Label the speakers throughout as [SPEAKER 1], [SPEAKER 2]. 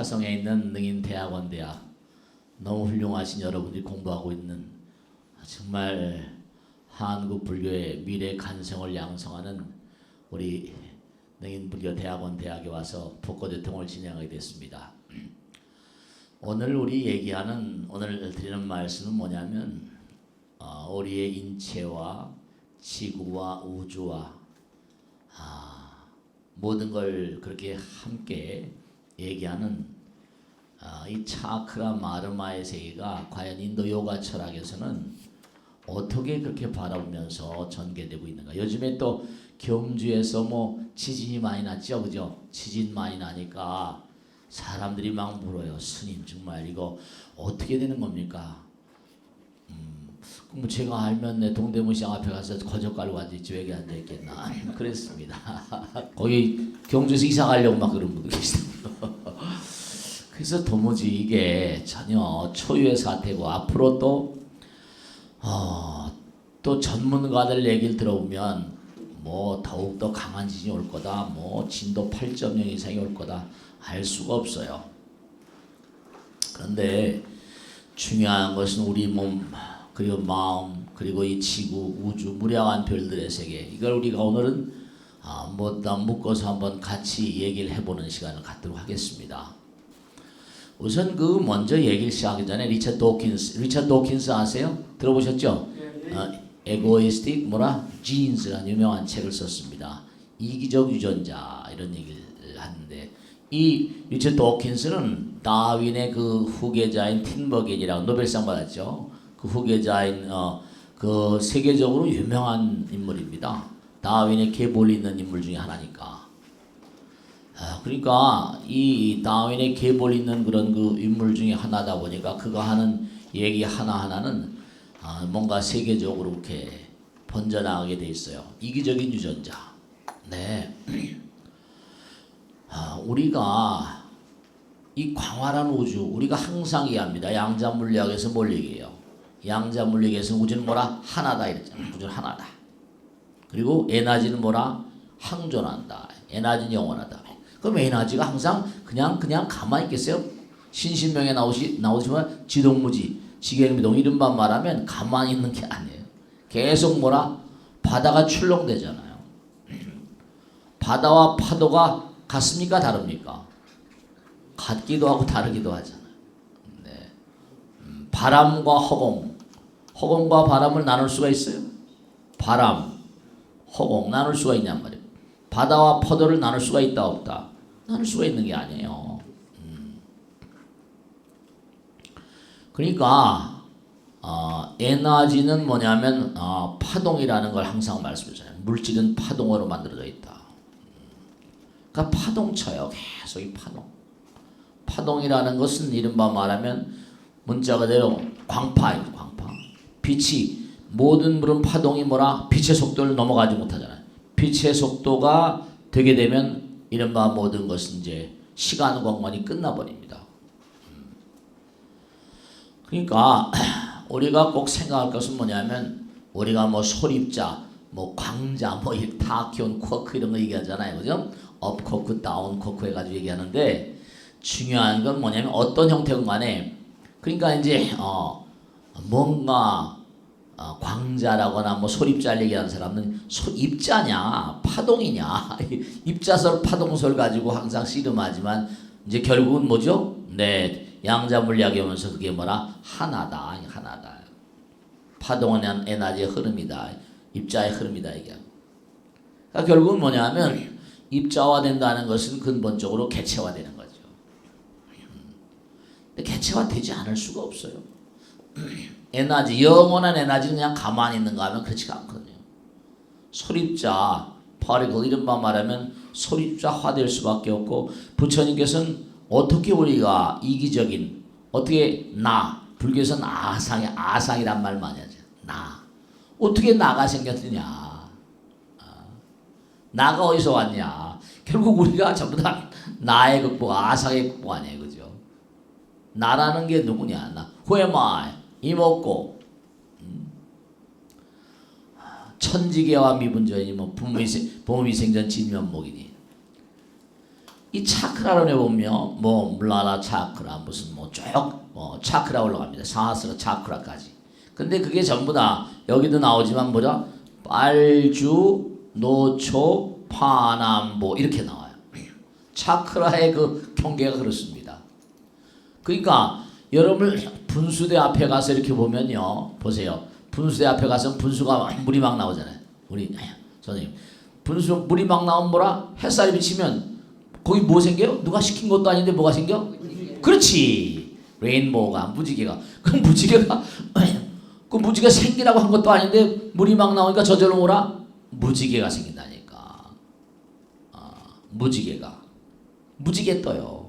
[SPEAKER 1] 화성에 있는 능인대학원대학 너무 훌륭하신 여러분들이 공부하고 있는 정말 한국 불교의 미래 간성을 양성하는 우리 능인불교대학원대학에 와서 복고대통을 진행하게 됐습니다. 오늘 우리 얘기하는 오늘 드리는 말씀은 뭐냐면 우리의 인체와 지구와 우주와 모든 걸 그렇게 함께 얘기하는 이 차크라 마르마의 세계가 과연 인도 요가 철학에서는 어떻게 그렇게 바라보면서 전개되고 있는가. 요즘에 또 경주에서 뭐 지진이 많이 났죠, 그죠? 지진 많이 나니까 사람들이 막 물어요. 스님 정말 이거 어떻게 되는 겁니까? 뭐 제가 알면 내 동대문시장 앞에 가서 거저 깔고 앉아있지 왜 앉아 있겠나 그랬습니다. 거기 경주에서 이사 가려고 막 그런 분도 계시더라고요. 그래서 도무지 이게 전혀 초유의 사태고 앞으로 또 전문가들 얘기를 들어보면 뭐 더욱더 강한 지진이 올 거다, 뭐 진도 8.0 이상이 올 거다 알 수가 없어요. 그런데 중요한 것은 우리 몸 그리고 마음 그리고 이 지구 우주 무량한 별들의 세계, 이걸 우리가 오늘은 묶어서 한번 같이 얘기를 해보는 시간을 갖도록 하겠습니다. 우선 먼저 얘기를 시작하기 전에 리처드 도킨스 아세요? 들어보셨죠? 에고이스틱 지인스라는 유명한 책을 썼습니다. 이기적 유전자 이런 얘기를 하는데, 이 리처드 도킨스는 다윈의 그 후계자인 틴버겐이라고 노벨상 받았죠. 그 후계자인 그 세계적으로 유명한 인물입니다. 다윈의 계보를 잇는 인물 중에 하나니까. 그러니까 이 다윈의 계보를 잇는 그런 그 인물 중에 하나다 보니까 그가 하는 얘기 하나하나는 뭔가 세계적으로 이렇게 번져나가게 돼 있어요. 이기적인 유전자. 네. 우리가 이 광활한 우주, 우리가 항상 이해합니다. 양자 물리학에서 뭘 얘기해요? 양자 물리학에서는 우주는 하나다 이랬잖아요. 우주는 하나다. 그리고 에너지는 항존한다. 에너지는 영원하다. 그럼 에너지가 항상 그냥 가만히 있겠어요? 신신명에 나오지만 지동무지, 지계미동 이른바 말하면 가만히 있는 게 아니에요. 계속 바다가 출렁대잖아요. 바다와 파도가 같습니까? 다릅니까? 같기도 하고 다르기도 하잖아요. 네. 바람과 허공과 바람을 나눌 수가 있어요? 바람, 허공 나눌 수가 있냔 말이에요. 바다와 파도를 나눌 수가 있다 없다? 나눌 수가 있는 게 아니에요. 그러니까 에너지는 뭐냐면 파동이라는 걸 항상 말씀드려요. 물질은 파동으로 만들어져 있다. 그러니까 파동쳐요. 계속 이 파동이라는 것은 이른바 말하면 문자 그대로 광파예요. 광파. 빛이, 모든 물은 파동이 빛의 속도를 넘어가지 못하잖아요. 빛의 속도가 되게 되면 이른바 모든 것은 이제 시간 공간이 끝나버립니다. 그러니까 우리가 꼭 생각할 것은 뭐냐면, 우리가 소립자, 광자, 타키온, 쿼크 이런 거 얘기하잖아요. 그죠? 업 쿼크, 다운 쿼크 해가지고 얘기하는데, 중요한 건 뭐냐면 어떤 형태건 간에, 그러니까 이제 뭔가 광자라거나 소립자를 얘기하는 사람은 입자냐 파동이냐 입자설 파동설 가지고 항상 씨름하지만 이제 결국은 뭐죠? 네, 양자 물리학에 오면서 그게 하나다. 파동은 에너지의 흐름이다. 입자의 흐름이다 얘기하고. 그러니까 결국은 뭐냐면 입자화된다는 것은 근본적으로 개체화되는 거죠. 근데 개체화되지 않을 수가 없어요. 에너지, 영원한 에너지는 그냥 가만히 있는가 하면 그렇지가 않거든요. 소립자, 파리클 이른바 말하면 소립자화될 수밖에 없고, 부처님께서는 어떻게 우리가 이기적인, 어떻게 불교에서는 아상이란 말 많이 하죠. 어떻게 나가 생겼느냐. 나가 어디서 왔냐. 결국 우리가 전부 다 나의 극복, 아상의 극복 아니에요. 그죠? 나라는 게 누구냐. Who am I? 이먹고 천지계와 미분전이니 부모위생전 진면목이니. 이 차크라로 해보면 뭐 물라라 차크라 무슨 쭉 차크라 올라갑니다. 사하스라 차크라까지. 근데 그게 전부 다 여기도 나오지만 뭐죠? 빨주, 노초, 파남보 이렇게 나와요. 차크라의 그 경계가 그렇습니다. 그러니까 여러분 분수대 앞에 가서 이렇게 보면요. 보세요. 분수대 앞에 가서 분수가 물이 막 나오잖아요. 우리 선생님. 분수 물이 막 나오면 뭐라? 햇살이 비치면 거기 뭐 생겨요? 누가 시킨 것도 아닌데 뭐가 생겨? 무지개. 그렇지. 레인보우가 무지개가. 그 무지개가 그 무지개 생기라고 한 것도 아닌데 물이 막 나오니까 저절로 뭐라? 무지개가 생긴다니까. 무지개가. 무지개 떠요.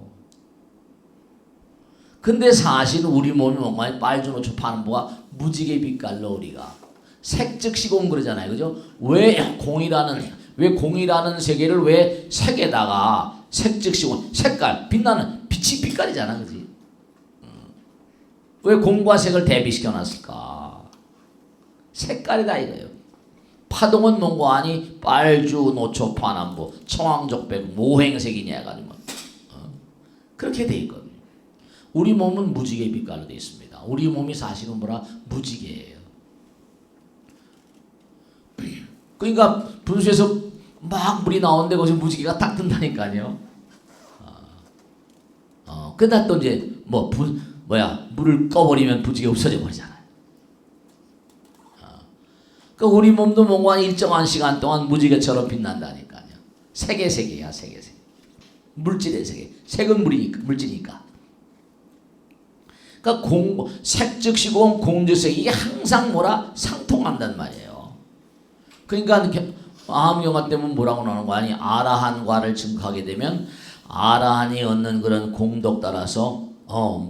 [SPEAKER 1] 근데 사실 우리 몸이 뭔가 빨주노초 파남보가 무지개 빛깔로 우리가 색즉시공 그러잖아요. 그죠? 왜 공이라는 세계를 왜 색에다가 색즉시공 색깔 빛나는 빛이 빛깔이잖아. 그지? 왜 공과 색을 대비시켜 놨을까? 색깔이다 이거예요. 파동은 뭔가 아니 빨주 노초 파남보 청황적백 모행색이냐 해가지고 그렇게 돼 있거든요. 우리 몸은 무지개 빛깔로 되어 있습니다. 우리 몸이 사실은 뭐라? 무지개예요. 그러니까 분수에서 막 물이 나오는데 거기서 무지개가 딱 뜬다니까요. 그러다 또 이제 물을 꺼버리면 무지개 없어져 버리잖아요. 그러니까 우리 몸도 뭔가 일정한 시간 동안 무지개처럼 빛난다니까요. 세계야 세계. 물질의 세계. 색은 물질이니까. 그러니까 색즉시공 공즉색 이게 항상 뭐라? 상통한단 말이에요. 그러니까 이렇게 마음경화 때문에 뭐라고 나오는 거 아니? 아라한과를 증거하게 되면 아라한이 얻는 그런 공덕 따라서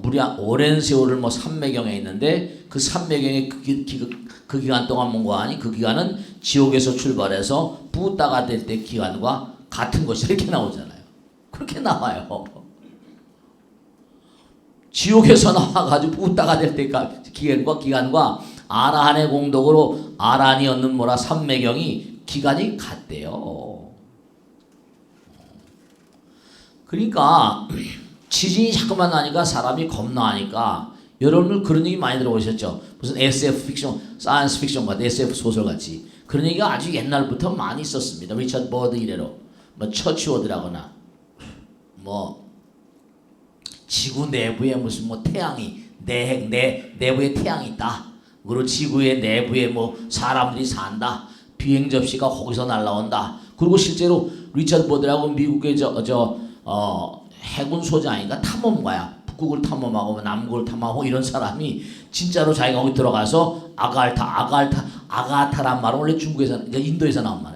[SPEAKER 1] 무려 오랜 세월을 뭐 삼매경에 있는데 그 삼매경의 그 기간 동안 뭔가 아니? 그 기간은 지옥에서 출발해서 부다가 될 때 기간과 같은 것이 이렇게 나오잖아요. 그렇게 나와요. 지옥에서 나와가지고 부다가 될 때 기간과 아라한의 공덕으로 아라한이 얻는 뭐라 삼매경이 기간이 같대요. 그러니까 지진이 자꾸만 나니까 사람이 겁나하니까 여러분들 그런 얘기 많이 들어보셨죠? 무슨 SF 픽션, 사이언스 픽션 같은 SF 소설 같이 그런 얘기가 아주 옛날부터 많이 있었습니다. 리처드 버드 이래로 뭐 처치워드라거나 뭐 지구 내부에 무슨 뭐 태양이 내부에 태양이 있다. 그리고 지구의 내부에 뭐 사람들이 산다. 비행 접시가 거기서 날라온다. 그리고 실제로 리처드 버드라고 미국의 해군 소장이니까 탐험가야. 북극을 탐험하고 남극을 탐험하고 이런 사람이 진짜로 자기가 거기 들어가서 아가타란 말은 원래 중국에서 이제 인도에서 나온 말.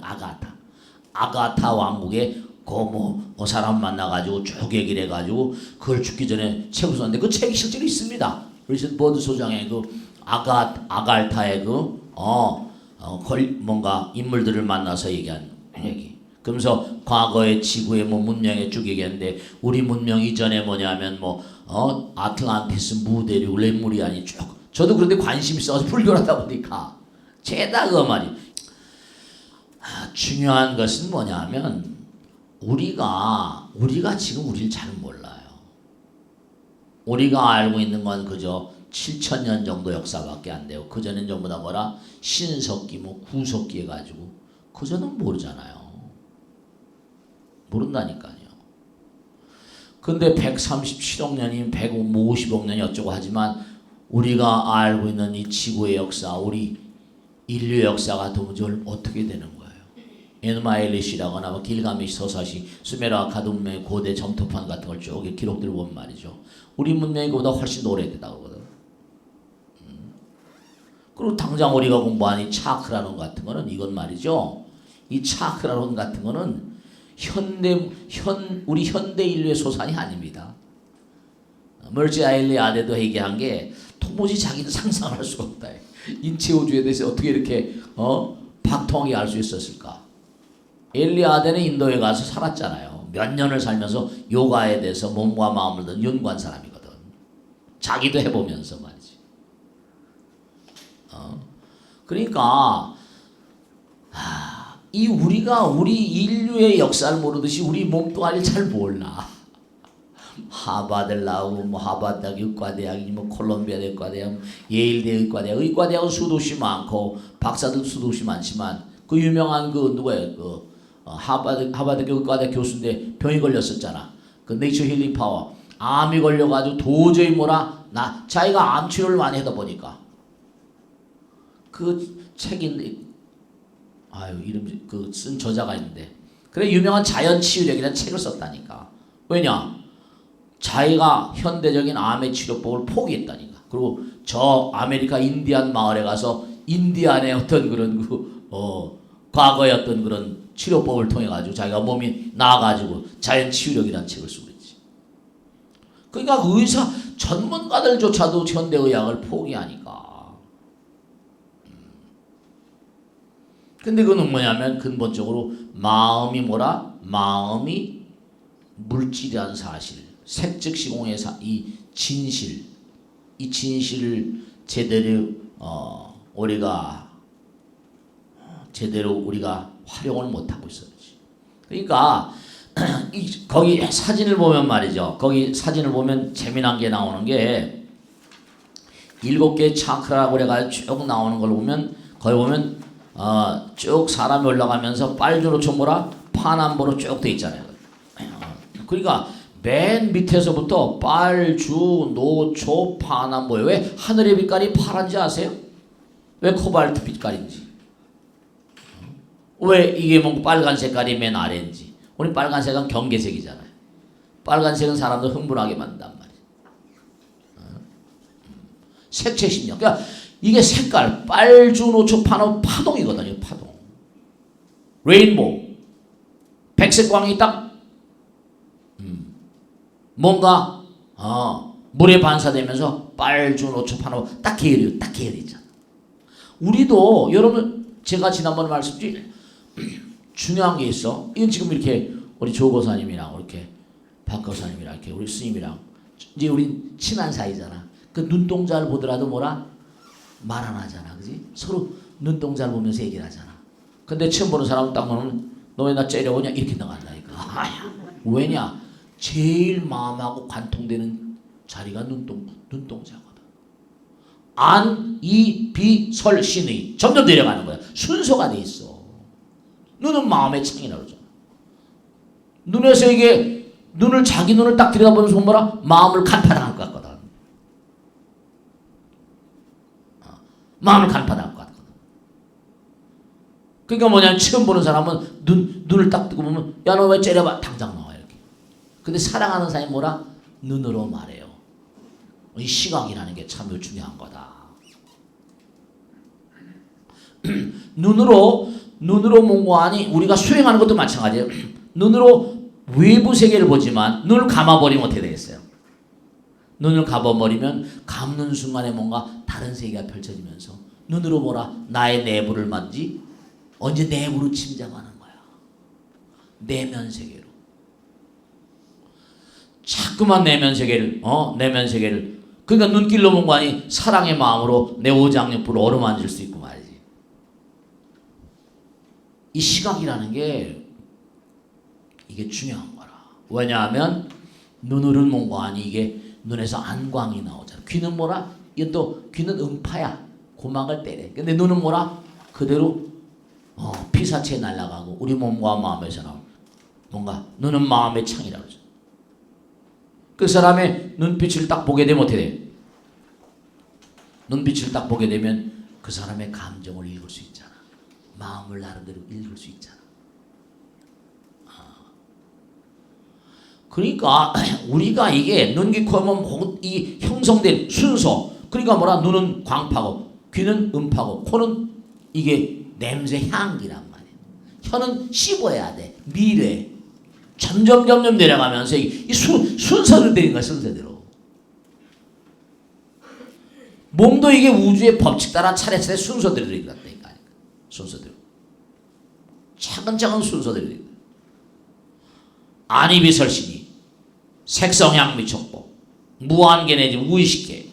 [SPEAKER 1] 아가타 왕국에 그 사람 만나가지고 쭉 얘기를 해가지고 그걸 죽기 전에 책을 썼는데 그 책이 실제로 있습니다. 리처드 버드 소장의 그 아갈타의 뭔가 인물들을 만나서 얘기한 얘기. 그러면서 과거의 지구의 문명에 쭉 얘기했는데 우리 문명 이전에 뭐냐면 아틀란티스 무대륙 레무리안이 쭉. 저도 그런데 관심 있어서 불교를 하다 보니까 죄다 그 말이. 중요한 것은 뭐냐면 우리가 지금 우리를 잘 몰라요. 우리가 알고 있는 건 그저 7,000년 정도 역사밖에 안 돼요. 그전엔 전부 다 뭐라 신석기 구석기 해가지고 그전은 모르잖아요. 모른다니까요. 근데 137억 년이 150억 년이 어쩌고 하지만 우리가 알고 있는 이 지구의 역사, 우리 인류의 역사가 도무지 어떻게 되는 거예요? 에누마엘리시라거나 길가메시 서사시, 수메르 아카드 문명의 고대 점토판 같은 걸 쭉 기록들을 보면 말이죠. 우리 문명이 그보다 훨씬 오래됐다고 그러거든. 그리고 당장 우리가 공부한 이 차크라론 같은 거는 이건 말이죠. 이 차크라론 같은 거는 우리 현대 인류의 소산이 아닙니다. 멀지 아일리아데도 얘기한 게 도무지 자기는 상상할 수가 없다. 인체 우주에 대해서 어떻게 이렇게 박통하게 알 수 있었을까? 엘리아데는 인도에 가서 살았잖아요. 몇 년을 살면서 요가에 대해서 몸과 마음을 든 연구한 사람이거든. 자기도 해보면서 말이지. 그러니까 이 우리가 우리 인류의 역사를 모르듯이 우리 몸뚱아리를 잘 몰라. 하버드를 나오고 뭐 하버드대학 의과대학이 뭐 콜롬비아 의과대학, 예일대 의과대학, 의과대학은 수도시 많고 박사들 수도시 많지만 그 유명한 그 누구예요? 그 하버드 의과대학 교수인데 병이 걸렸었잖아. 그 네이처 힐링 파워. 암이 걸려가지고 도저히 뭐라 자기가 암 치료를 많이 하다 보니까 그 책인데 아유 이름 그 쓴 저자가 있는데 그래 유명한 자연치유력이라는 책을 썼다니까. 왜냐? 자기가 현대적인 암의 치료법을 포기했다니까. 그리고 저 아메리카 인디안 마을에 가서 인디안의 어떤 그런 과거의 어떤 그런 치료법을 통해 가지고 자기가 몸이 나아가지고 자연치유력이라는 책을 쓰고 있지. 그러니까 의사 전문가들조차도 현대의학을 포기하니까. 근데 그건 뭐냐면 근본적으로 마음이 뭐라? 마음이 물질이라는 사실, 색즉 시공의 이 진실, 이 진실을 제대로 우리가 활용을 못하고 있어요. 그러니까 거기 사진을 보면 말이죠. 거기 사진을 보면 재미난 게 나오는 게 7개의 차크라고 그래가지고 쭉 나오는 걸 보면 거기 보면 쭉 사람이 올라가면서 빨주노초 뭐라 파남보로 쭉 돼 있잖아요. 그러니까 맨 밑에서부터 빨주, 노초, 파남보예요. 왜 하늘의 빛깔이 파란지 아세요? 왜 코발트 빛깔인지? 왜 이게 뭐 빨간 색깔이 맨 아래인지? 우리 빨간색은 경계색이잖아요. 빨간색은 사람들 흥분하게 만든단 말이에요. 색채 심령. 그러니까 이게 색깔 빨주, 노초, 파남 파동이거든요. 파동. 레인보우. 백색 광이 딱 뭔가 물에 반사되면서 빨주, 노초, 파노 딱 계열이 있잖아. 우리도 여러분 제가 지난번에 말씀드린 중요한 게 있어. 이건 지금 이렇게 우리 조 고사님이랑 이렇게 박 고사님이랑 이렇게 우리 스님이랑 이제 우리 친한 사이잖아. 그 눈동자를 보더라도 뭐라 말 안 하잖아, 그지? 서로 눈동자를 보면서 얘기를 하잖아. 근데 처음 보는 사람은 딱 보면 너 왜 나 째려오냐 이렇게 나간다니까. 왜냐? 제일 마음하고 관통되는 자리가 눈동자거든. 안, 이, 비, 설, 신의 점점 내려가는 거야. 순서가 돼 있어. 눈은 마음의 창이라고 그러잖아. 눈에서 이게 자기 눈을 딱 들여다보면서 뭐라 마음을 간파당할 것 같거든. 마음을 간파당할 것 같거든. 그러니까 뭐냐면 처음 보는 사람은 눈을 딱 뜨고 보면 야 너 왜 째려봐 당장 나와 이렇게. 근데 사랑하는 사람이 뭐라 눈으로 말해요. 이 시각이라는 게 참 중요한 거다. 눈으로 뭔가하니 우리가 수행하는 것도 마찬가지예요. 눈으로 외부 세계를 보지만 눈을 감아버리면 어떻게 되겠어요? 눈을 감아버리면 감는 순간에 뭔가 다른 세계가 펼쳐지면서 눈으로 뭐라 나의 내부를 만지 언제 내부로 침잠하는 거야. 내면 세계로. 자꾸만 내면 세계를 그러니까 눈길로 본 거 아니 사랑의 마음으로 내 오장육부를 어루만질 수 있고 말이지. 이 시각이라는 게 이게 중요한 거라. 왜냐하면 눈으로는 뭔가 아니 이게 눈에서 안광이 나오잖아. 귀는 뭐라? 이건 또 귀는 음파야. 고막을 때려. 근데 눈은 뭐라? 그대로 피사체에 날아가고 우리 몸과 마음에서 나오는 뭔가 눈은 마음의 창이라고 하죠. 그 사람의 눈빛을 딱 보게 되면 어떻게 돼? 눈빛을 딱 보게 되면 그 사람의 감정을 읽을 수 있잖아. 마음을 나름대로 읽을 수 있잖아. 그러니까 우리가 이게 눈, 귀, 코, 몸, 이 형성된 순서. 그러니까 뭐라 눈은 광파고 귀는 음파고 코는 이게 냄새 향기란 말이야. 혀는 씹어야 돼. 미래. 점점 내려가면서 이 순서를 되는 거야. 순서대로. 몸도 이게 우주의 법칙 따라 차례차례 순서대로 되니까. 순서대로. 차근차근 순서대로 되니까. 안이비설신이 색성향미촉법 무한계내지 무의식계.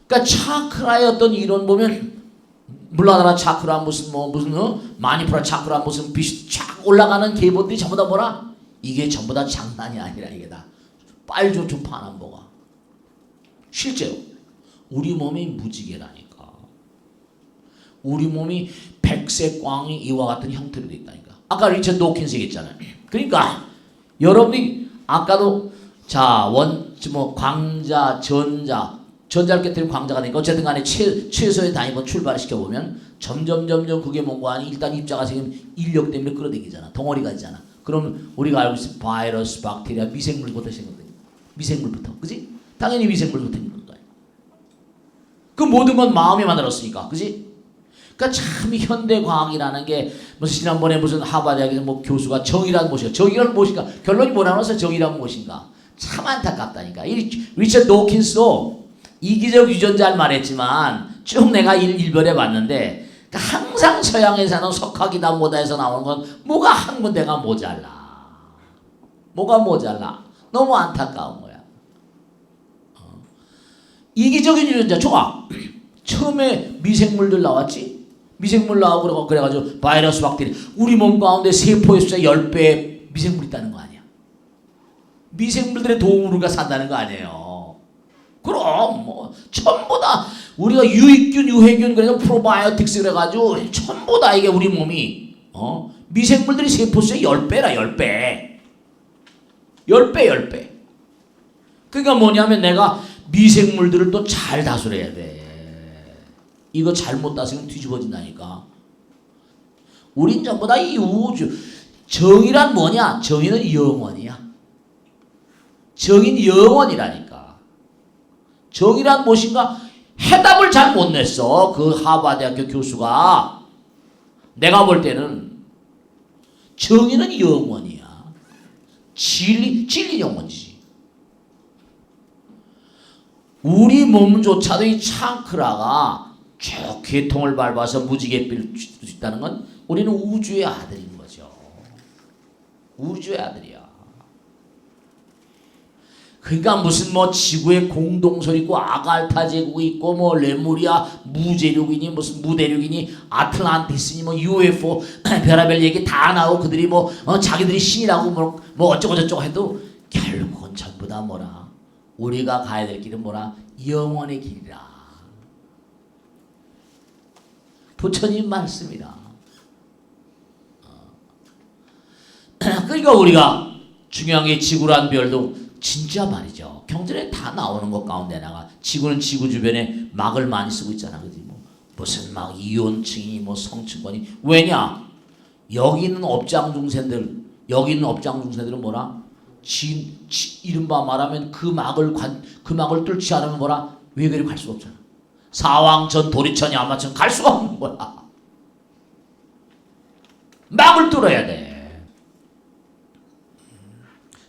[SPEAKER 1] 그러니까 차크라의 어떤 이론 보면 물라나라 차크라 무슨 마니푸라 차크라 무슨 빛이 쫙 올라가는 계보들이 전부 다 뭐라? 이게 전부 다 장난이 아니라 이게 다 빨주초 파남보가. 실제로 우리 몸이 무지개라니까. 우리 몸이 백색 광이 이와 같은 형태로 되어 있다니까. 아까 리처드 도킨스 얘기했잖아요. 그러니까 여러분이 아까도 자, 광자, 전자를 깨뜨리면 광자가 되니까 어쨌든 간에 최소의 단위번 출발을 시켜보면 점점 그게 뭔가 하니 일단 입자가 생기면 인력 때문에 끌어당기잖아. 덩어리가 있잖아. 그럼 우리가 알고 있는 바이러스, 박테리아, 미생물부터 생겼거든요. 미생물부터. 그지? 당연히 미생물부터 생긴 거야. 그 모든 건 마음이 만들었으니까. 그지? 그러니까 참 현대과학이라는 게 무슨 지난번에 무슨 하버드대학에서 뭐 교수가 정의란 무엇인가? 정의란 무엇인가? 결론이 뭐라고 해서 정의란 무엇인가? 참 안타깝다니까. 이 리처드 도킨스도 이기적 유전자를 말했지만 쭉 내가 일별해 봤는데 그러니까 항상 서양에서는 석학이다 뭐다에서 나오는 건 뭐가 한 군데가 모자라. 뭐가 모자라. 너무 안타까운 거야. 이기적인 유전자 좋아. 처음에 미생물들 나왔지? 미생물 나오고 그래가지고 바이러스 박테리아. 우리 몸 가운데 세포의 숫자 10배 미생물이 있다는 거 아니야. 미생물들의 도움으로 우리가 산다는 거 아니에요. 그럼 뭐 전부 다 우리가 유익균, 유해균 그래서 프로바이오틱스 그래가지고 전부 다 이게 우리 몸이 미생물들이 세포 수의 10배라 10배. 10배. 그러니까 뭐냐면 내가 미생물들을 또 잘 다스려야 돼. 이거 잘못 다스리면 뒤집어진다니까. 우린 전부 다 이 우주. 정의란 뭐냐? 정의는 영원이야. 정의는 영원이라니까. 정의란 무엇인가? 해답을 잘 못 냈어. 그 하버드대학교 교수가. 내가 볼 때는 정의는 영원이야. 진리 영원이지. 우리 몸조차도 이 차크라가 쭉 계통을 밟아서 무지갯빛을 줄 수 있다는 건 우리는 우주의 아들인 거죠. 우주의 아들이야. 그러니까 무슨 뭐 지구의 공동설 있고 아갈타 제국이 있고 뭐 레무리아 무제륙이니 무슨 무대륙이니 아틀란티스니 뭐 UFO 별의별 얘기 다 나오고 그들이 뭐 자기들이 신이라고 뭐 어쩌고 저쩌고 해도 결국은 전부 다 뭐라? 우리가 가야 될 길은 뭐라? 영원의 길이라. 부처님 말씀이라. 그러니까 우리가 중요한 게 지구란 별도 진짜 말이죠. 경전에 다 나오는 것 가운데다가 지구는 지구 주변에 막을 많이 쓰고 있잖아. 그지? 뭐 무슨 막 이온층이 뭐 성층권이 왜냐? 여기 있는 업장 중생들은 뭐라? 이른바 말하면 그 막을 뚫지 않으면 뭐라? 외계를 갈 수가 없잖아. 사왕천, 도리천이 아마천 갈 수가 없는 거야. 막을 뚫어야 돼.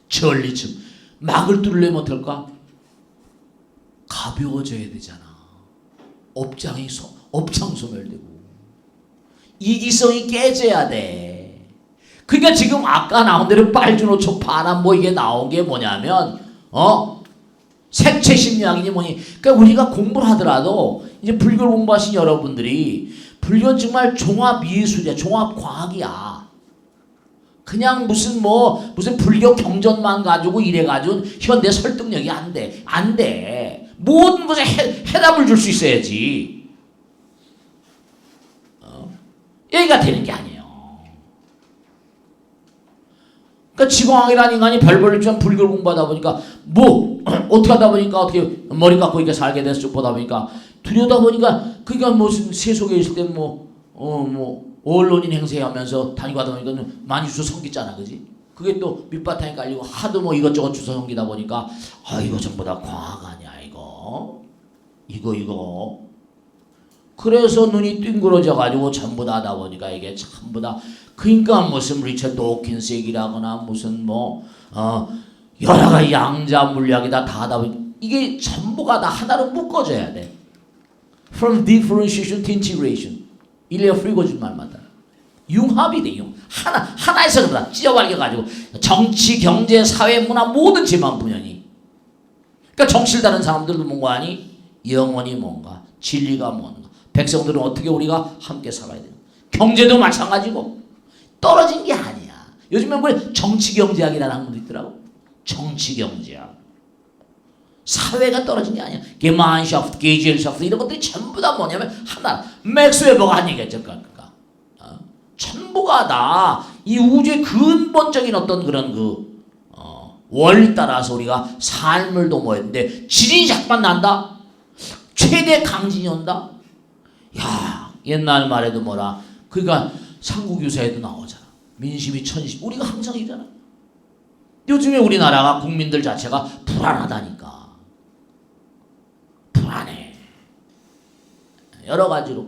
[SPEAKER 1] 전리층. 막을 뚫으려면 어떨까? 가벼워져야 되잖아. 업장 소멸되고. 이기성이 깨져야 돼. 그러니까 지금 아까 나온 대로 빨주노초 파란 뭐 이게 나온 게 뭐냐면 색채 심리학이니 뭐니. 그러니까 우리가 공부를 하더라도 이제 불교를 공부하신 여러분들이 불교는 정말 종합 예술이야. 종합 과학이야. 그냥 무슨 불교 경전만 가지고 이래가지고 현대 설득력이 안 돼. 모든 것에 해답을 줄 수 있어야지. 여기가 되는 게 아니에요. 그러니까 지공학이라는 인간이 별벌 좀 불교를 공부하다 보니까 어떻게 하다 보니까 어떻게 머리 깎고 이렇게 살게 됐어 쭉 보다 보니까 들여다 보니까 그러니까 무슨 세속에 있을 때 언론인 행세하면서 다니고 하다 보니까 많이 주워 섬기잖아. 그지? 그게 또 밑바탕에 깔리고 하도 이것저것 주워 섬기다 보니까 이거 전부 다 과학 아니야 이거 그래서 눈이 띵그러져 가지고 전부 다 하다 보니까 이게 전부 다 그러니까 무슨 리처드 도킨스 얘기라거나 무슨 여러 가지 양자 물리학이다 다 하다 보니까 이게 전부가 다 하나로 묶어져야 돼. From differentiation to integration. 일레어 프리고준 말 맞다. 융합이 돼. 하나에서 그러다 찢어발려가지고 정치, 경제, 사회, 문화 모든 제만 분연이. 그러니까 정치를 다른 사람들도 뭔가 하니 영원히 뭔가 진리가 뭔가 백성들은 어떻게 우리가 함께 살아야 돼요? 경제도 마찬가지고 떨어진 게 아니야. 요즘에 뭐 정치경제학이라는 학문도 있더라고. 정치경제학. 사회가 떨어진 게 아니야. 게만샤프트, 게젤샤프트 이런 것들이 전부 다 뭐냐면 하나. 맥스 웨버가 한 얘기했죠. 그러니까 전부가 다 이 우주의 근본적인 어떤 그런 원리 따라서 우리가 삶을 도모해야 되는데 지진이 잠깐 난다. 최대 강진이 온다. 야, 옛날 말에도 뭐라. 그러니까 삼국유사에도 나오잖아. 민심이 천시. 우리가 항상 이잖아. 요즘에 우리나라가 국민들 자체가 불안하다니까. 불안해. 여러 가지로.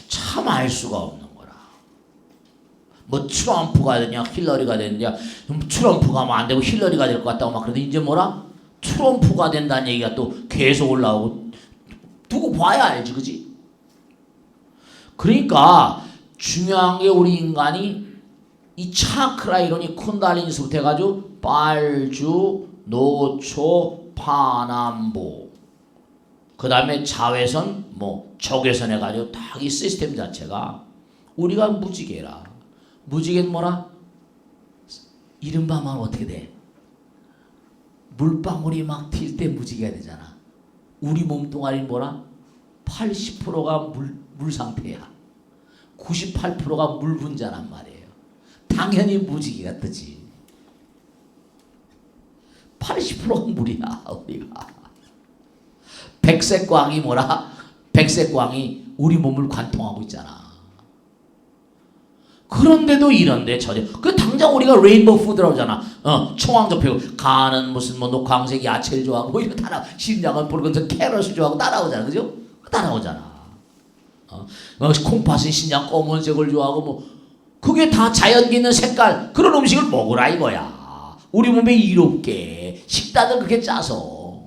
[SPEAKER 1] 참 알 수가 없는 거라. 뭐 트럼프가 되냐 힐러리가 되느냐. 트럼프가 하면 안 되고 힐러리가 될 것 같다고 막 그러는데 이제 뭐라? 트럼프가 된다는 얘기가 또 계속 올라오고 두고 봐야 알지, 그지? 그러니까 중요한 게 우리 인간이 이 차크라 이론이 쿤달리니서부터 해가지고 빨주, 노초, 파남보 그 다음에 자외선, 뭐 적외선 해가지고 다 이 시스템 자체가 우리가 무지개라. 무지개는 뭐라? 이른바 말 어떻게 돼? 물방울이 막 튈 때 무지개가 되잖아. 우리 몸뚱아리 뭐라? 80%가 물 상태야. 98%가 물 분자란 말이에요. 당연히 무지개가 뜨지. 80%가 물이야, 우리가. 백색광이 뭐라? 백색광이 우리 몸을 관통하고 있잖아. 그런데도 이런데 저저 그 당장 우리가 레인보우 푸드라고 하잖아. 청황 접히고 간은 무슨 뭐 녹황색 야채를 좋아하고 뭐 이런 따라 신장은 붉은색 캐럿을 좋아하고 따라오잖아, 그죠? 따라오잖아. 콩팥은 신장 검은색을 좋아하고 뭐 그게 다 자연기 있는 색깔 그런 음식을 먹으라 이거야. 우리 몸에 이롭게 식단을 그렇게 짜서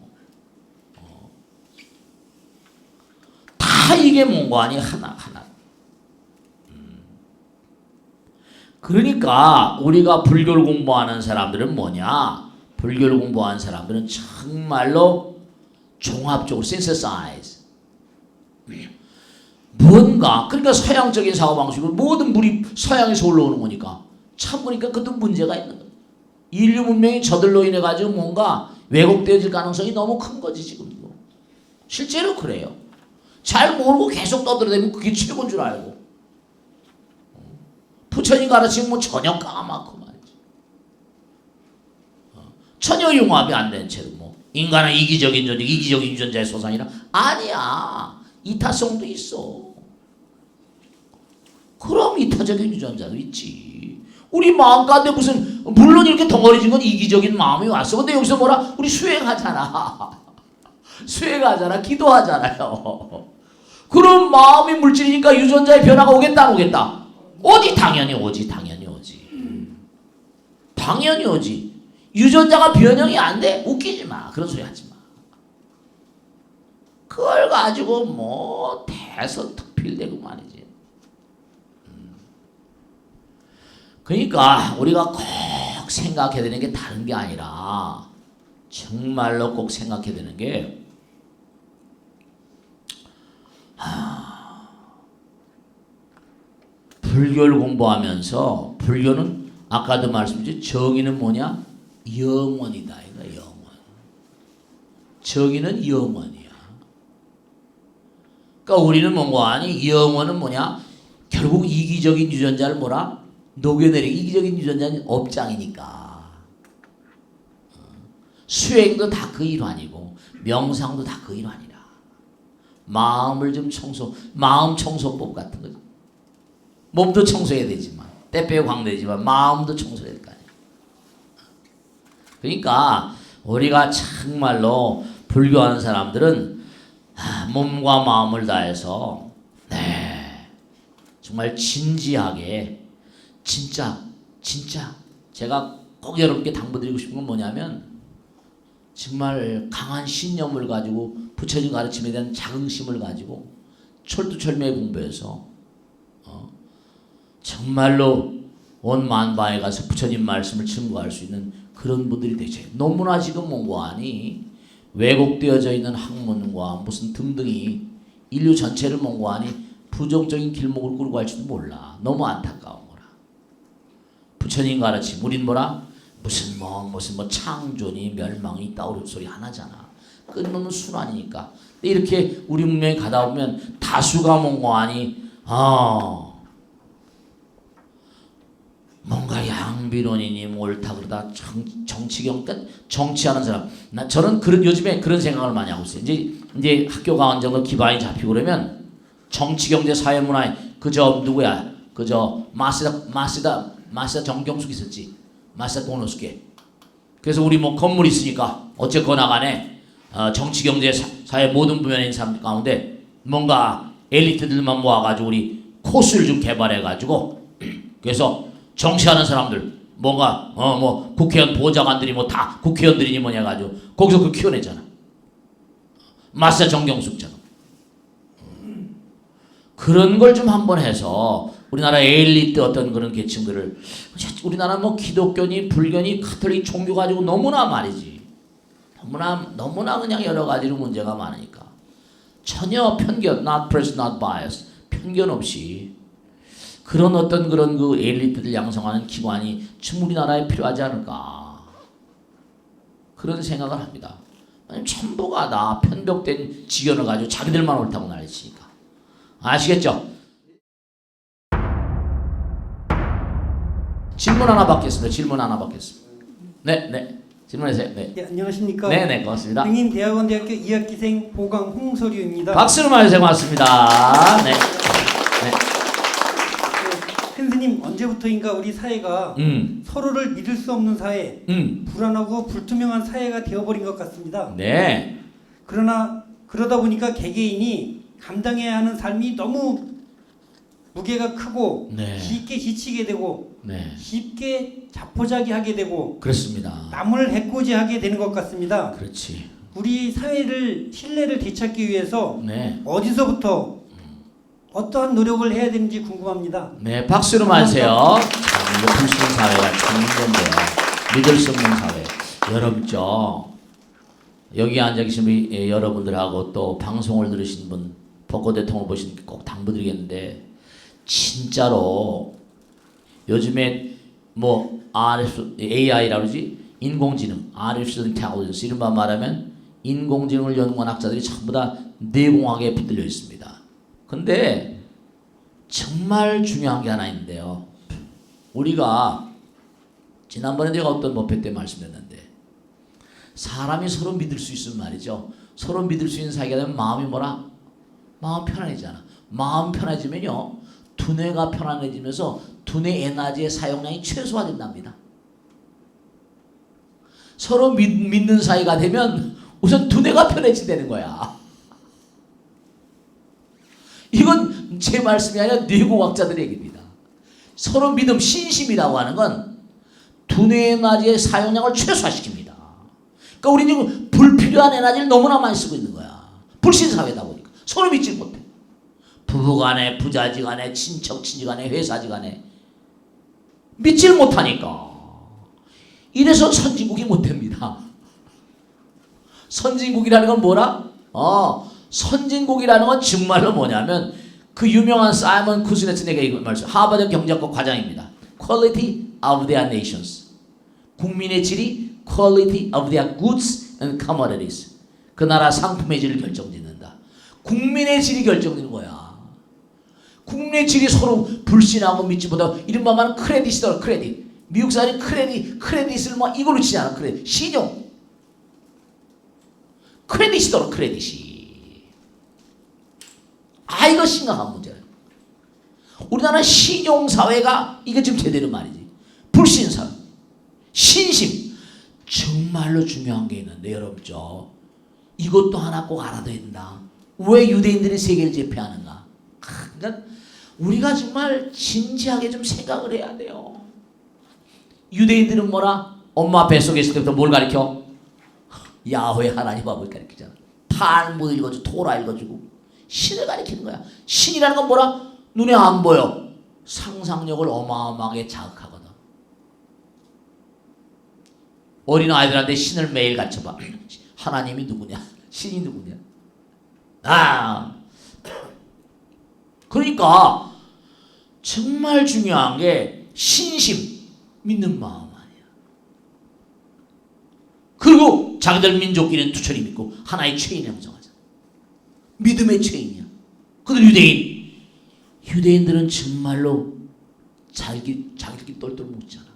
[SPEAKER 1] 다 이게 뭔가 아니 하나하나. 그러니까 우리가 불교를 공부하는 사람들은 뭐냐? 불교를 공부하는 사람들은 정말로 종합적으로 synthesize 뭔가 그러니까 서양적인 사고방식으로 모든 물이 서양에서 올라오는 거니까 참 그러니까 그것도 문제가 있는 거예요. 인류 문명이 저들로 인해 가지고 뭔가 왜곡되어질 가능성이 너무 큰 거지 지금도. 실제로 그래요. 잘 모르고 계속 떠들어대면 그게 최고인 줄 알고 부처님 가르치면 뭐 전혀 까맣고 말이지. 전혀 융합이 안 된 채로 뭐 인간은 이기적인 존재, 이기적인 유전자의 소산이라 아니야. 이타성도 있어. 그럼 이타적인 유전자도 있지. 우리 마음 가운데 무슨 물론 이렇게 덩어리진 건 이기적인 마음이 왔어. 근데 여기서 뭐라? 우리 수행하잖아. 수행하잖아. 기도하잖아요. 그럼 마음이 물질이니까 유전자의 변화가 오겠다 안 오겠다? 오지. 당연히 오지. 당연히 오지. 당연히 오지. 유전자가 변형이 안 돼? 웃기지 마. 그런 소리 하지 마. 그걸 가지고 뭐 대서특필되고 말이지. 그러니까 우리가 꼭 생각해야 되는 게 다른 게 아니라 정말로 꼭 생각해야 되는 게 불교를 공부하면서 불교는 아까도 말씀드렸죠. 정의는 뭐냐? 영원이다. 이거 영원. 정의는 영원이야. 그러니까 우리는 뭔가 아니 영원은 뭐냐? 결국 이기적인 유전자를 뭐라? 녹여내리기. 이기적인 유전자는 업장이니까. 수행도 다 그 일환이고 명상도 다 그 일환이라. 마음을 좀 마음 청소법 같은 거죠. 몸도 청소해야 되지만 때 빼고 광대지만 마음도 청소해야 될 거 아니에요. 그러니까 우리가 정말로 불교하는 사람들은 몸과 마음을 다해서 정말 진지하게 진짜 제가 꼭 여러분께 당부드리고 싶은 건 뭐냐면 정말 강한 신념을 가지고 부처님 가르침에 대한 자긍심을 가지고 철두철미하게 공부해서 정말로 온 만방에 가서 부처님 말씀을 증거할 수 있는 그런 분들이 되죠. 너무나 지금 뭐하니 왜곡되어져 있는 학문과 무슨 등등이 인류 전체를 몽고하니 부정적인 길목을 끌고 갈지도 몰라. 너무 안타까운 거라. 부처님 가르침 우린 뭐라? 무슨 뭐 창조니 멸망이 있다 오른 소리 하나잖아. 끝없는 순환이니까. 이렇게 우리 문명에 가다 보면 다수가 몽고하니 뭔가 양비론이니 옳다 그러다 정치경 정치하는 사람. 저는 요즘에 그런 생각을 많이 하고 있어요. 이제 학교가 어느 정도 기반이 잡히고 그러면 정치경제 사회문화에 그저 누구야? 그저 마시다 정경숙 있었지. 마시다 도노스케. 그래서 우리 뭐 건물 있으니까 어쨌거나 간에 정치경제 사회 모든 분야에 있는 사람들 가운데 뭔가 엘리트들만 모아가지고 우리 코스를 좀 개발해가지고 그래서 정치하는 사람들 뭔가 뭐 국회의원 보좌관들이 뭐 다 국회의원들이니 뭐냐 가지고 거기서 그 키워내잖아. 마사 정경숙처럼 그런 걸 좀 한번 해서 우리나라 엘리트 어떤 그런 계층들을 우리나라 뭐 기독교니 불교니 카톨릭 종교 가지고 너무나 말이지 너무나 그냥 여러 가지로 문제가 많으니까 전혀 편견 not prejudice not bias 편견 없이 그런 어떤 그런 그 엘리트들 양성하는 기관이 참 우리나라에 필요하지 않을까 그런 생각을 합니다. 전부가 다 편벽된 지견을 가지고 자기들만 옳다고 난리치니까 아시겠죠? 질문 하나 받겠습니다. 네. 질문하세요. 네.
[SPEAKER 2] 네, 안녕하십니까?
[SPEAKER 1] 네, 고맙습니다.
[SPEAKER 2] 흥인대학원대학교 2학기생 보강 홍소류입니다.
[SPEAKER 1] 박수로 맞으세요. 고맙습니다. 네.
[SPEAKER 2] 큰 스님, 언제부터인가 우리 사회가 서로를 믿을 수 없는 사회, 불안하고 불투명한 사회가 되어버린 것 같습니다.
[SPEAKER 1] 네.
[SPEAKER 2] 그러다 보니까 개개인이 감당해야 하는 삶이 너무 무게가 크고
[SPEAKER 1] 네.
[SPEAKER 2] 쉽게 지치게 되고
[SPEAKER 1] 네.
[SPEAKER 2] 쉽게 자포자기하게 되고
[SPEAKER 1] 그렇습니다.
[SPEAKER 2] 남을 해코지하게 되는 것 같습니다.
[SPEAKER 1] 그렇지.
[SPEAKER 2] 우리 사회를 신뢰를 되찾기 위해서
[SPEAKER 1] 네.
[SPEAKER 2] 어디서부터 어떠한 노력을 해야 되는지 궁금합니다.
[SPEAKER 1] 네, 박수로 맞으세요. 불신 사회가 참 문제인데요. 믿을 수 없는 사회. 여러분죠. 여기 앉아 계신 우리 여러분들하고 또 방송을 들으신 분, 벚꽃 대통령을 보신 꼭 당부드리겠는데 진짜로 요즘에 뭐 AI라고 그러지? 인공지능, Artificial Intelligence 이런 말 말하면 인공지능을 연구한 학자들이 전부 다 내공학에 붙들려 있습니다. 근데 정말 중요한 게 하나 있는데요. 우리가 지난번에 내가 어떤 법회 때 말씀드렸는데 사람이 서로 믿을 수 있으면 말이죠. 서로 믿을 수 있는 사이가 되면 마음이 뭐라? 마음 편안해지잖아. 마음 편해지면요. 두뇌가 편안해지면서 두뇌 에너지의 사용량이 최소화된답니다. 서로 믿는 사이가 되면 우선 두뇌가 편해진다는 거야. 이건 제 말씀이 아니라 뇌공학자들의 얘기입니다. 서로 믿음, 신심이라고 하는 건 두뇌 에너지의 사용량을 최소화시킵니다. 그러니까 우리는 지금 불필요한 에너지를 너무나 많이 쓰고 있는 거야. 불신사회다 보니까. 서로 믿지 못해. 부부간에, 부자지간에, 친척, 친지간에, 회사지간에 믿질 못하니까. 이래서 선진국이 못됩니다. 선진국이라는 건 뭐라? 선진국이라는 건 정말로 뭐냐면 그 유명한 사이먼 쿠즈네츠네가 이거 말씀. 하버드 경제학과 과장입니다. Quality of their nations. 국민의 질이 Quality of their goods and commodities. 그 나라 상품의 질을 결정짓는다. 국민의 질이 결정되는 거야. 국민의 질이 서로 불신하고 믿지 못하고 이른바 말하는 크레딧이더라. 크레딧. 미국 사람이 크레딧을 막 이걸로 치지 않아. 크레딧. 신용. 크레딧이더라. 크레딧이. 이거 심각한 문제야. 우리나라 신용사회가 이게 지금 제대로 말이지. 불신사회. 신심. 정말로 중요한 게 있는데 여러분죠. 이것도 하나 꼭 알아둬야 된다. 왜 유대인들이 세계를 제패하는가? 그러니까 우리가 정말 진지하게 좀 생각을 해야 돼요. 유대인들은 뭐라? 엄마 뱃속에 있을 때부터 뭘 가르쳐? 야훼 하나님 밥을 가르치잖아. 탈무드 읽어주고 토라 읽어주고 신을 가르치는 거야. 신이라는 건 뭐라? 눈에 안 보여. 상상력을 어마어마하게 자극하거든. 어린 아이들한테 신을 매일 가르쳐봐. 하나님이 누구냐? 신이 누구냐? 그러니까 정말 중요한 게 신심, 믿는 마음 아니야. 그리고 자기들 민족끼리는 투철히 믿고 하나의 체인에 형성하잖아. 믿음의 체인이야. 근데 유대인들은 정말로 자기들끼리 똘똘 뭉치잖아.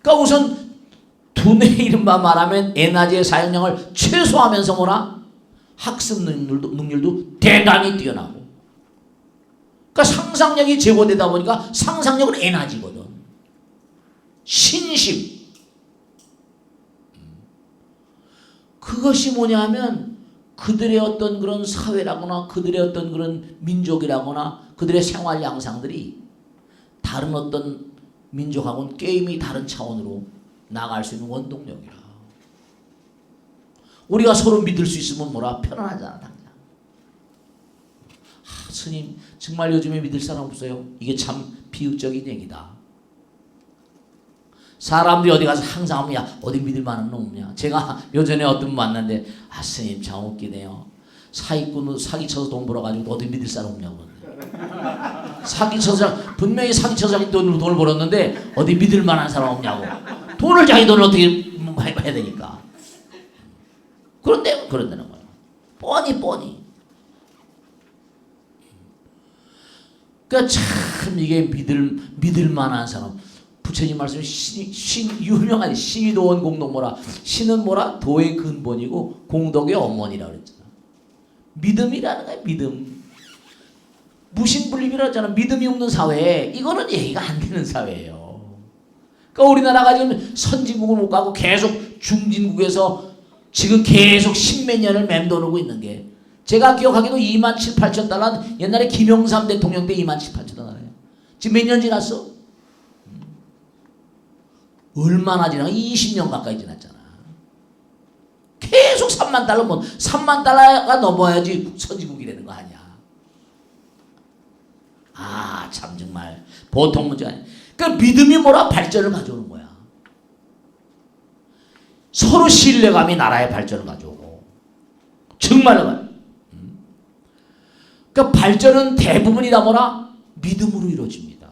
[SPEAKER 1] 그러니까 우선 두뇌 이른바 말하면 에너지의 사용량을 최소화하면서 뭐라? 학습 능률도 대단히 뛰어나고. 그러니까 상상력이 제고되다 보니까 상상력은 에너지거든. 신심. 그것이 뭐냐면 그들의 어떤 그런 사회라거나 그들의 어떤 그런 민족이라거나 그들의 생활 양상들이 다른 어떤 민족하고는 게임이 다른 차원으로 나갈 수 있는 원동력이라. 우리가 서로 믿을 수 있으면 뭐라 편안하잖아 당장. 스님 정말 요즘에 믿을 사람 없어요. 이게 참 비극적인 얘기다. 사람들이 어디 가서 항상 야 어디 믿을 만한 놈 없냐. 제가 요전에 어떤 분 만났는데 스님 참 웃기네요. 사기쳐서 돈 벌어가지고 어디 믿을 사람 없냐고. 분명히 사기쳐서 돈을 벌었는데 어디 믿을 만한 사람 없냐고. 돈을 자기 돈을 어떻게 해야 되니까. 그런다는 거예요. 뻔히. 그러니까 참 이게 믿을 만한 사람. 부처님 말씀 유명한 신의도원 공덕 뭐라. 신은 뭐라? 도의 근본이고 공덕의 어머니라 그랬잖아. 믿음이라는 거야. 믿음. 무신불림이라 했잖아. 믿음이 없는 사회에 이거는 얘기가 안 되는 사회예요. 그러니까 우리나라가 지금 선진국을 못 가고 계속 중진국에서 지금 계속 십몇 년을 맴도르고 있는 게 제가 기억하기도 2만 7, 8천 달러 옛날에 김영삼 대통령 때 2만 7, 8천 달러예요. 지금 몇 년 지났어? 얼마나 지나? 20년 가까이 지났잖아. 계속 3만 달러 3만 달러가 넘어야지 선진국이라는 거 아니야. 참 정말 보통 문제가 아니야. 그러니까 믿음이 뭐라? 발전을 가져오는 거야. 서로 신뢰감이 나라의 발전을 가져오고. 정말로 말이야. 그러니까 발전은 대부분이 다 뭐라? 믿음으로 이루어집니다.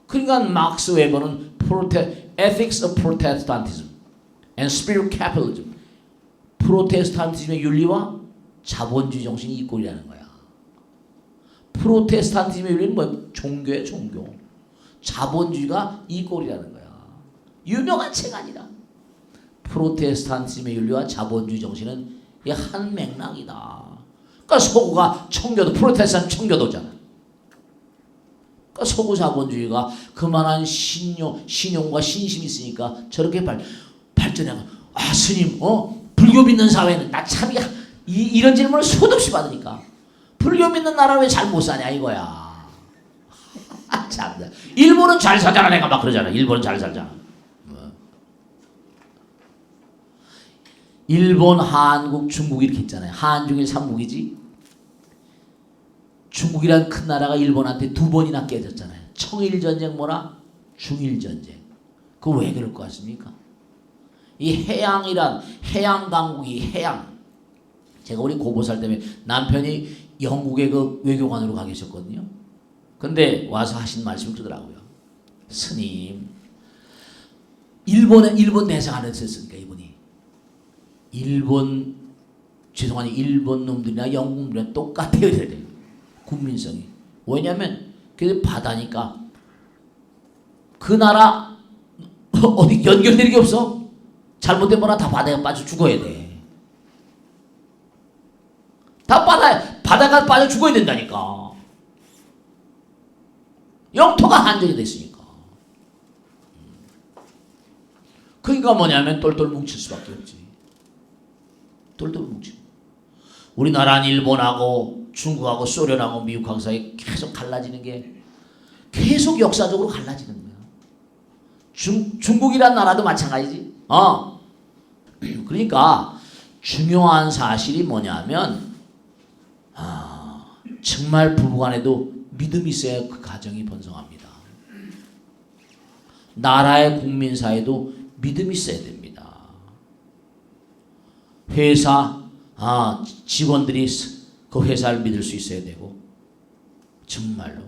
[SPEAKER 1] 그러니까 막스 웨버는 Ethics of Protestantism and Spiritual Capitalism, 프로테스탄티즘의 윤리와 자본주의 정신이 이 꼴이라는 거야. 프로테스탄티즘의 윤리는 뭐야? 종교의 종교. 자본주의가 이 꼴이라는 거야. 유명한 책 아니라. 프로테스탄티즘의 윤리와 자본주의 정신은 이 한 맥락이다. 그러니까 서구가 청교도, 프로테스탄 청교도잖아. 그러니까 서구 자본주의가 그만한 신용과 신심이 있으니까 저렇게 발전해가. 스님, 불교 믿는 사회는 나 참 이런 질문을 수도 없이 받으니까 불교 믿는 나라 왜 잘 못 사냐 이거야. 참. 일본은 잘 살잖아 내가 막 그러잖아. 일본은 잘 살잖아. 일본, 한국, 중국 이렇게 있잖아요. 한중일 삼국이지. 중국이란 큰 나라가 일본한테 2번이나 깨졌잖아요. 청일전쟁 뭐라? 중일전쟁. 그거 왜 그럴 것 같습니까? 이 해양 강국이 제가 우리 고보 살 때문에 남편이 영국의 그 외교관으로 가 계셨거든요. 근데 와서 하신 말씀을 그러더라고요. 스님, 일본 내상 안 했었으니까 이분이. 일본 놈들이나 영국 놈들이나 똑같아요. 이래야 돼요. 국민성이. 왜냐면 그게 바다니까 그 나라 어디 연결되는 게 없어. 잘못된 거나 다 바다에 빠져 죽어야 돼. 다 바다가 빠져 죽어야 된다니까. 영토가 한정이 됐으니까. 그러니까 뭐냐면 똘똘 뭉칠 수밖에 없지. 똘똘 뭉치고. 우리나라는 일본하고 중국하고 소련하고 미국하고 사이 계속 갈라지는 게 계속 역사적으로 갈라지는 거야. 중국이란 나라도 마찬가지지. 그러니까 중요한 사실이 뭐냐면 정말 부부간에도 믿음이 있어야 그 가정이 번성합니다. 나라의 국민 사회도 믿음이 있어야 됩니다. 회사 직원들이 그 회사를 믿을 수 있어야 되고, 정말로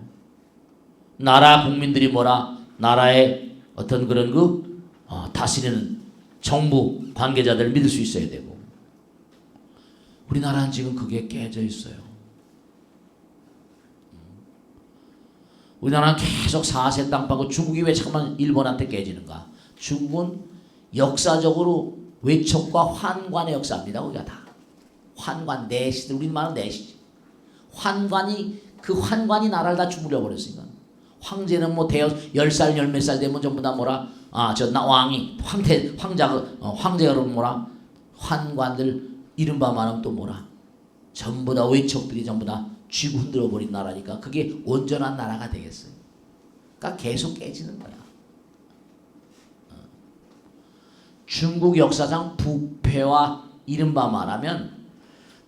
[SPEAKER 1] 나라 국민들이 나라의 어떤 그런 다스리는 정부 관계자들을 믿을 수 있어야 되고, 우리나라는 지금 그게 깨져 있어요. 우리나라는 계속 4세 땅파고, 중국이 왜 잠깐만 일본한테 깨지는가? 중국은 역사적으로 외척과 환관의 역사입니다. 거기가 다 환관, 내시들, 우리말은 내시지. 그 환관이 나라를 다 주물려 버렸으니까. 황제는 뭐 10살, 10몇 살 되면 전부 다 왕이, 황제가 그러면 환관들 이른바 말하면 또 전부 다 외척들이 전부 다 쥐고 흔들어 버린 나라니까 그게 온전한 나라가 되겠어요. 그러니까 계속 깨지는 거야. 중국 역사상 부패와 이른바 말하면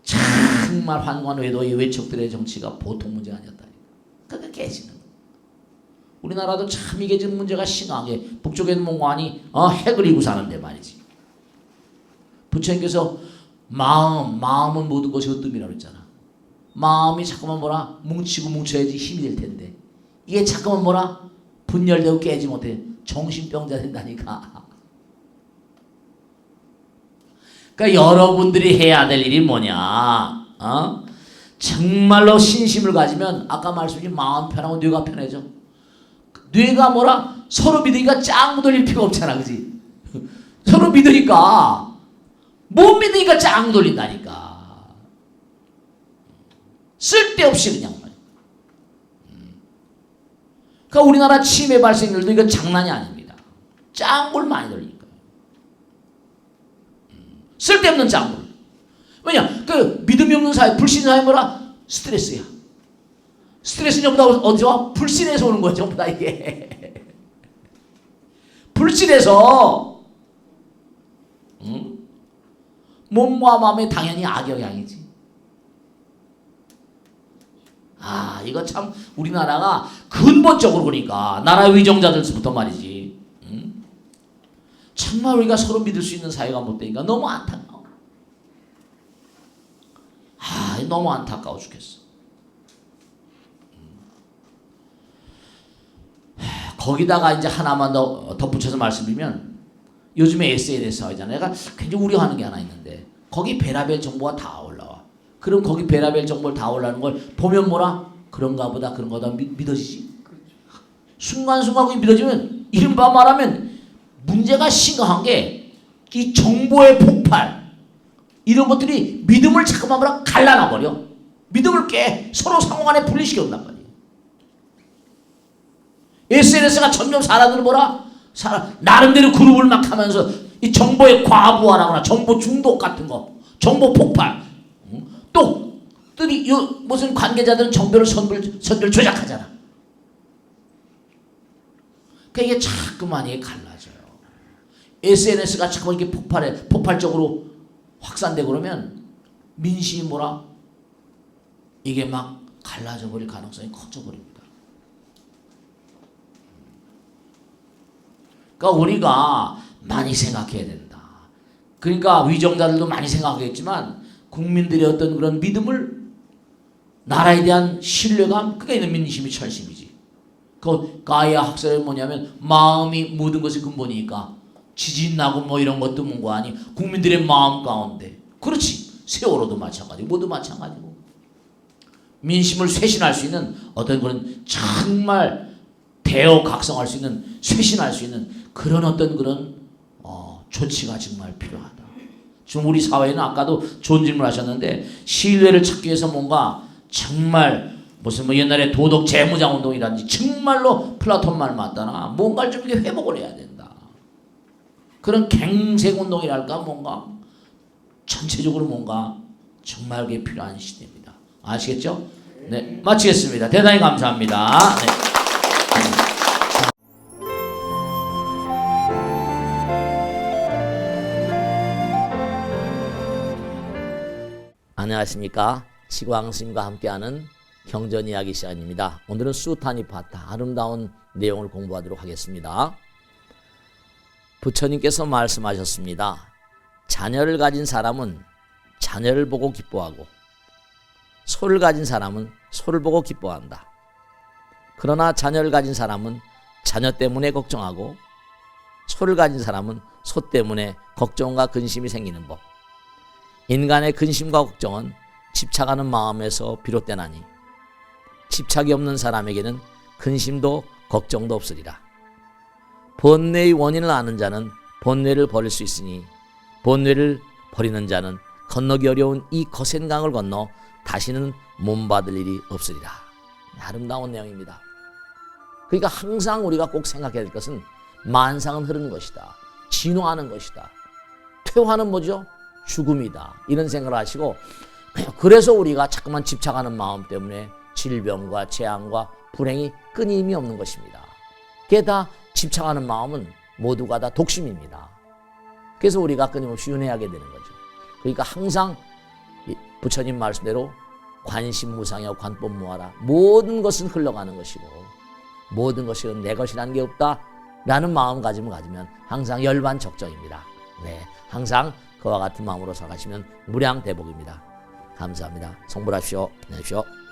[SPEAKER 1] 정말 환관 외도의 외척들의 정치가 보통 문제가 아니었다. 그러니까 깨지는 거야. 우리나라도 참 이게 지금 문제가 심하게, 북쪽에는 몽관이 핵을 이고 사는데 말이지. 부처님께서 마음은 모든 것이 으뜸이라고 했잖아. 마음이 자꾸만 뭉치고 뭉쳐야지 힘이 될 텐데, 이게 자꾸만 분열되고 깨지 못해 정신병자 된다니까. 그러니까 여러분들이 해야 될 일이 뭐냐? 정말로 신심을 가지면 아까 말씀드린 마음 편하고 뇌가 편해져. 뇌가 서로 믿으니까 짱 돌릴 필요가 없잖아, 그지? 서로 믿으니까, 못 믿으니까 짱 돌린다니까. 쓸데없이 그냥. 그러니까 우리나라 치매 발생률도 이거 장난이 아닙니다. 짱굴 많이 돌리니까. 쓸데없는 짱굴. 왜냐? 믿음이 없는 사회, 불신 사회 스트레스야. 스트레스는 전부 다 어디서 와? 불신에서 오는 거야, 전부 다 이게. 불신에서, 몸과 마음에 당연히 악영향이지. 이거 참 우리나라가 근본적으로 보니까 나라 위정자들부터 말이지. 정말 우리가 서로 믿을 수 있는 사회가 못 되니까 너무 안타까워. 너무 안타까워 죽겠어. 거기다가 이제 하나만 더 덧붙여서 말씀드리면, 요즘에 SNS 사회잖아요. 내가 굉장히 우려하는 게 하나 있는데, 거기 베라벨 정보가 다 올라와. 그럼 거기 베라벨 정보를 다 올라오는 걸 보면 그런가 보다, 그런 거다 믿어지지. 순간순간 그게 믿어지면, 이른바 말하면 문제가 심각한 게, 이 정보의 폭발, 이런 것들이 믿음을 자꾸만 갈라놔버려. 믿음을 서로 상호간에 분리시켜온단 말이야. SNS가 점점 사람들은 나름대로 그룹을 막 하면서 이 정보의 과부하라거나 정보 중독 같은 거, 정보 폭발. 또 무슨 관계자들은 정보를 선별 조작하잖아. 그러니까 이게 자꾸만 이게 갈라져요. SNS가 자꾸 이렇게 폭발적으로 확산되고 그러면 민심이 이게 막 갈라져 버릴 가능성이 커져 버립니다. 그러니까 우리가 많이 생각해야 된다. 그러니까 위정자들도 많이 생각하겠지만, 국민들의 어떤 그런 믿음을, 나라에 대한 신뢰감, 그게 있는 민심이 철심이지. 가이아 학설이 뭐냐면, 마음이 모든 것의 근본이니까 지진 나고 이런 것도 뭔가 아니, 국민들의 마음 가운데. 그렇지. 세월호도 마찬가지고, 모두 마찬가지고. 민심을 쇄신할 수 있는 어떤 그런 정말 대어각성할 수 있는, 쇄신할 수 있는 그런 어떤 그런 조치가 정말 필요하다. 지금 우리 사회는 아까도 좋은 질문을 하셨는데, 신뢰를 찾기 위해서 뭔가 정말 무슨 옛날에 도덕 재무장 운동이라든지 정말로 플라톤 말 맞다나 뭔가를 좀 이렇게 회복을 해야 된다. 그런 갱생 운동이랄까, 뭔가 전체적으로 뭔가 정말 그게 필요한 시대입니다. 아시겠죠? 네, 마치겠습니다. 대단히 감사합니다. 네. 안녕하십니까. 치광 스님과 함께하는 경전 이야기 시간입니다. 오늘은 수타니파타, 아름다운 내용을 공부하도록 하겠습니다. 부처님께서 말씀하셨습니다. 자녀를 가진 사람은 자녀를 보고 기뻐하고 소를 가진 사람은 소를 보고 기뻐한다. 그러나 자녀를 가진 사람은 자녀 때문에 걱정하고 소를 가진 사람은 소 때문에 걱정과 근심이 생기는 법. 인간의 근심과 걱정은 집착하는 마음에서 비롯되나니 집착이 없는 사람에게는 근심도 걱정도 없으리라. 번뇌의 원인을 아는 자는 번뇌를 버릴 수 있으니 번뇌를 버리는 자는 건너기 어려운 이 거센 강을 건너 다시는 몸받을 일이 없으리라. 아름다운 내용입니다. 그러니까 항상 우리가 꼭 생각해야 될 것은 만상은 흐르는 것이다. 진화하는 것이다. 퇴화는 뭐죠? 죽음이다. 이런 생각을 하시고, 그래서 우리가 자꾸만 집착하는 마음 때문에 질병과 재앙과 불행이 끊임이 없는 것입니다. 그게 다 집착하는 마음은 모두가 다 독심입니다. 그래서 우리가 끊임없이 윤회하게 되는 거죠. 그러니까 항상 부처님 말씀대로 관심무상여 관법무하라. 모든 것은 흘러가는 것이고 모든 것이 내 것이라는 게 없다 라는 마음가짐을 가지면 항상 열반적정입니다. 네, 항상 그와 같은 마음으로 살아가시면 무량대복입니다. 감사합니다. 성불하십시오. 안녕히 계십시오.